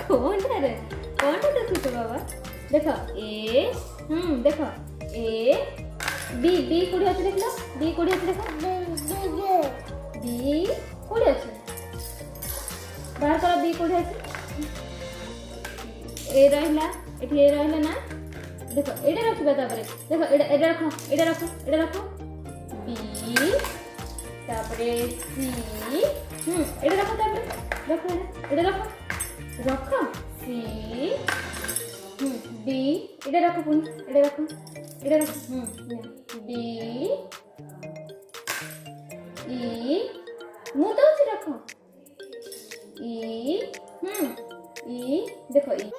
कौन रे कौन देखु बाबा देख ए देखो ए बी बी कोडी अछि देखलो बी कोडी अछि देखो बी कोडी अछि बाहर करो बी कोडी अछि ए रहला एठी ए रहला ना देखो एडा रखबा तापरे देखो एडा रखो बी तापरे सी एडा रखो तापरे रखो एडा रखो सी बी एडा रखो पुनी एडा रखो बी ई मु तो रखो ई देखो ई